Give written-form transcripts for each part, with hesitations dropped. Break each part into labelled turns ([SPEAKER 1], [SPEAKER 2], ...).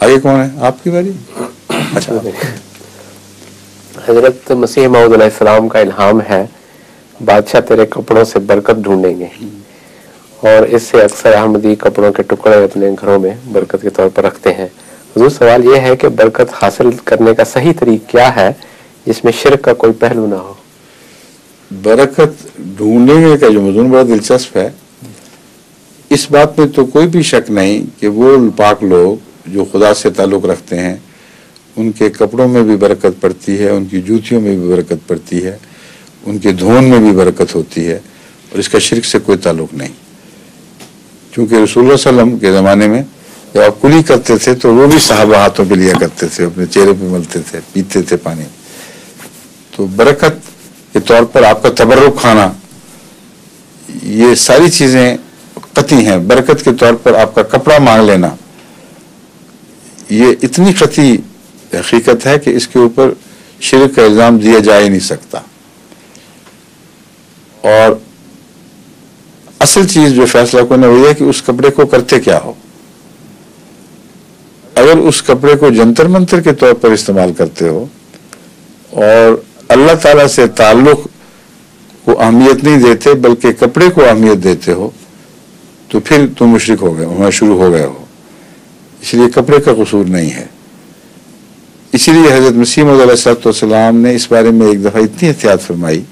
[SPEAKER 1] आगे कौन है? आपकी बारी। अच्छा,
[SPEAKER 2] हजरत मसीह मऊद अलैहिस्सलाम का इल्हाम है, बादशाह तेरे कपड़ों से बरकत ढूंढेंगे, और इससे अक्सर अहमदी कपड़ों के टुकड़े अपने घरों में बरकत के तौर पर रखते हैं। हुजूर, सवाल यह है कि बरकत हासिल करने का सही तरीका क्या है जिसमें शिर्क का कोई पहलू ना हो?
[SPEAKER 1] बरकत ढूंढने का जो मजमून बड़ा दिलचस्प है। इस बात में तो कोई भी शक नहीं कि वो पाक लोग जो खुदा से ताल्लुक़ रखते हैं उनके कपड़ों में भी बरकत पड़ती है, उनकी जूतियों में भी बरकत पड़ती है, उनके धोन में भी बरकत होती है, और इसका शिर्क से कोई ताल्लुक़ नहीं। क्योंकि रसूलुल्लाह सल्लल्लाहु अलैहि वसल्लम के ज़माने में जब आप कुली करते थे तो वो भी सहाबा हाथों पे लिया करते थे, अपने चेहरे पे मलते थे, पीते थे पानी। तो बरकत के तौर पर आपका तबर्रुक खाना, ये सारी चीज़ें कती हैं। बरकत के तौर पर आपका कपड़ा मांग लेना, ये इतनी कती हकीकत है कि इसके ऊपर शिर्क का इल्ज़ाम दिया जा ही नहीं सकता। और असल चीज़ जो फैसला करना हुई है कि उस कपड़े को करते क्या हो। अगर उस कपड़े को जंतर मंतर के तौर पर इस्तेमाल करते हो और अल्लाह ताला से ताल्लुक़ को अहमियत नहीं देते बल्कि कपड़े को अहमियत देते हो, तो फिर तुम मुशरिक हो गए, होना शुरू हो गए हो। इसलिए कपड़े का कसूर नहीं है। इसीलिए हज़रत मसीह मऊद अलैहिस्सलाम ने इस बारे में एक दफ़ा इतनी एहतियात फरमाई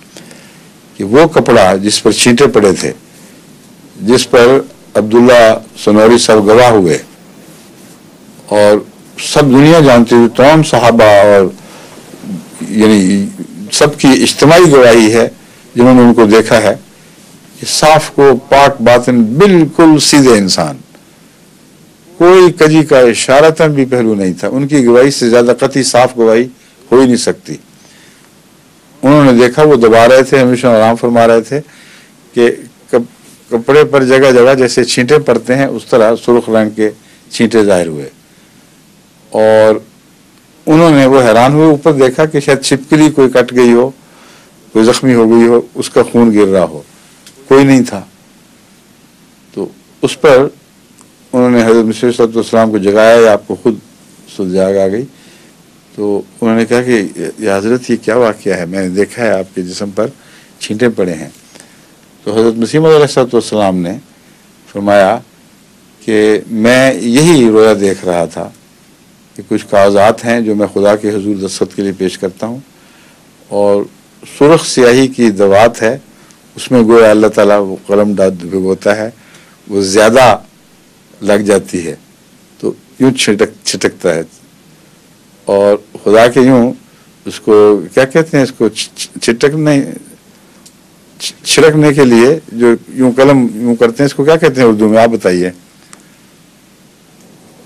[SPEAKER 1] कि वो कपड़ा जिस पर छींटे पड़े थे, जिस पर अब्दुल्ला सनौरी साहब गवाह हुए और सब दुनिया जानती हुई, तमाम सहाबा और यानी सबकी इज्तिमाई गवाही है जिन्होंने उनको देखा है कि साफ को पाक बातिन बिल्कुल सीधे इंसान, कोई कजी का इशारतन भी पहलू नहीं था। उनकी गवाही से ज्यादा कतई साफ गवाही हो ही नहीं सकती। उन्होंने देखा, वो दबा रहे थे, हमेशा आराम फरमा रहे थे कि कपड़े पर जगह जगह जैसे छींटे पड़ते हैं उस तरह सुर्ख रंग के छींटे जाहिर हुए, और उन्होंने वो हैरान हुए, ऊपर देखा कि शायद छिपकली कोई कट गई हो, कोई जख्मी हो गई हो, उसका खून गिर रहा हो, कोई नहीं था। तो उस पर उन्होंने हज़रत मसीह सल्लल्लाहु अलैहि वसल्लम को जगाया, या आपको खुद जाग आ गई। तो उन्होंने कहा कि या हज़रत ये क्या वाक़या है, मैंने देखा है आपके जिस्म पर छींटे पड़े हैं। तो हज़रत मसीह मऊद अलैहि वसल्लम ने फरमाया कि मैं यही रोया देख रहा था कि कुछ कागज़ात हैं जो मैं खुदा के हुजूर दस्तखत के लिए पेश करता हूँ, और सुर्ख स्याही की दवात है, उसमें गोया अल्लाह ताला वो कलम भिगोता है, वो ज़्यादा लग जाती है तो यूँ छिटकता है, और खुदा के यूँ उसको क्या कहते हैं, इसको छिड़कने के लिए जो यूँ कलम यूँ करते हैं, इसको क्या कहते हैं उर्दू में, आप बताइए।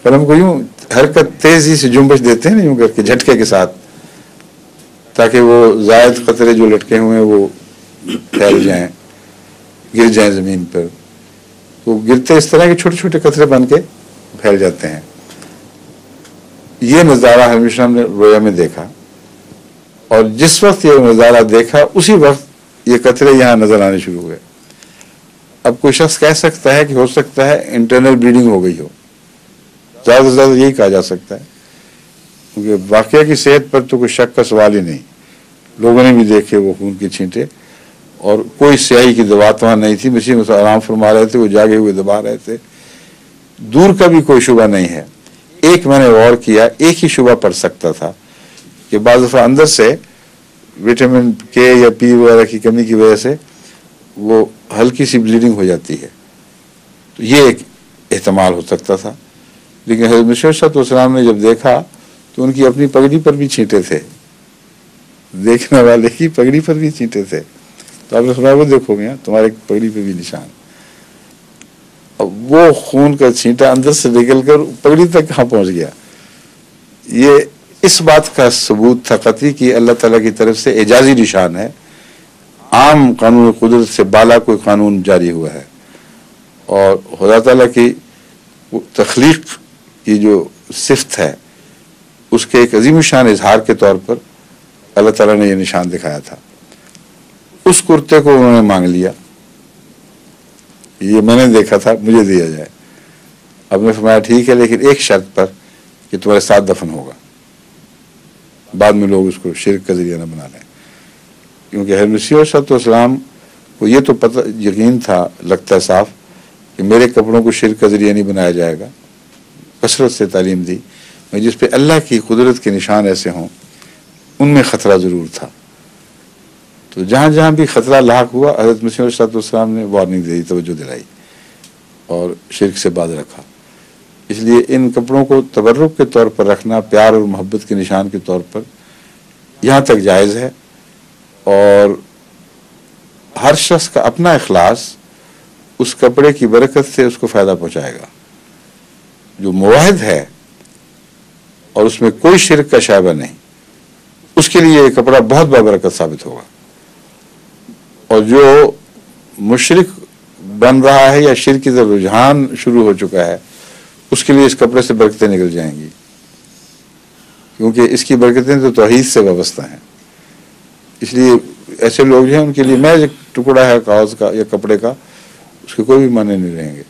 [SPEAKER 1] कलम को यूँ हरकत तेजी से जुम्बश देते हैं ना, यूँ करके झटके के साथ, ताकि वो जायद कतरे जो लटके हुए हैं वो फैल जाएं, गिर जाएं ज़मीन पर। तो गिरते इस तरह के छोटे छोटे कतरे बन के फैल जाते हैं। ये नज़ारा हमेशा हमने रोया में देखा, और जिस वक्त ये नज़ारा देखा उसी वक्त ये कतरे यहाँ नज़र आने शुरू हुए। अब कोई शख्स कह सकता है कि हो सकता है इंटरनल ब्लीडिंग हो गई हो, ज़्यादा से ज़्यादा यही कहा जा सकता है, क्योंकि वाक़या की सेहत पर तो कोई शक का सवाल ही नहीं। लोगों ने भी देखे वो खून के छींटे, और कोई स्याही की दवात वहाँ नहीं थी। मसीह मसीह आराम फरमा रहे थे, वो जागे हुए दबा रहे थे, दूर का भी कोई शुबा नहीं है। एक मैंने गौर किया, एक ही शुबा पड़ सकता था कि बाज़ दफ़ा अंदर से विटामिन के या पी वगैरह की कमी की वजह से वो हल्की सी ब्लीडिंग हो जाती है, तो ये एक एहतमाल हो सकता था। लेकिन हज़रत मसीह सल्लल्लाहु अलैहि वसल्लम ने जब देखा तो उनकी अपनी पगड़ी पर भी छींटे थे, देखने वाले की पगड़ी पर भी छींटे थे। तो आपने सुना, वो देखोगे तुम्हारे पगड़ी पे भी निशान। अब वो खून का छींटा अंदर से निकल कर पगड़ी तक कहाँ पहुँच गया, ये इस बात का सबूत था कतई कि अल्लाह ताला की तरफ से एजाजी निशान है। आम कानून कुदरत से बाला कोई कानून जारी हुआ है, और खुदा ताला की तख्लीक की जो सिफ्त है उसके एक अजीम शान इजहार के तौर पर अल्लाह ताला ने यह निशान दिखाया था। उस कुर्ते को उन्होंने मांग लिया, ये मैंने देखा था, मुझे दिया जाए। अब ने फरमाया ठीक है, लेकिन एक शर्त पर کہ تمہارے ساتھ دفن ہوگا، بعد میں لوگ اس کو شرک کا ذریعہ نہ بنا لیں، کیونکہ حضرت مسیح علیہ السلام کو یہ تو پتہ یقین تھا، لگتا ہے صاف، کہ میرے کپڑوں کو شرک کا ذریعہ نہیں بنایا جائے گا، کثرت سے تعلیم دی، جس پہ اللہ کی قدرت کے نشان ایسے ہوں ان میں خطرہ ضرور تھا۔ تو جہاں جہاں بھی خطرہ لاحق ہوا حضرت مسیح علیہ السلام نے وارننگ دی، توجہ دلائی اور شرک سے باز رکھا۔ اس لیے ان کپڑوں کو تبرک کے طور پر رکھنا، پیار اور محبت کے نشان کے طور پر یہاں تک جائز ہے، اور ہر شخص کا اپنا اخلاص اس کپڑے کی برکت سے اس کو فائدہ پہنچائے گا۔ جو موحد ہے اور اس میں کوئی شرک کا شائبہ نہیں، اس کے لیے یہ کپڑا بہت بابرکت ثابت ہوگا، اور جو مشرک بن رہا ہے یا شرک کی طرف رجحان شروع ہو چکا ہے اس کے لیے اس کپڑے سے برکتیں نکل جائیں گی، کیونکہ اس کی برکتیں تو توحید سے وابستہ ہیں۔ اس لیے ایسے لوگ جو ہیں ان کے لیے محض ایک ٹکڑا ہے کاغذ کا یا کپڑے کا، اس کے کوئی بھی معنی نہیں رہیں گے۔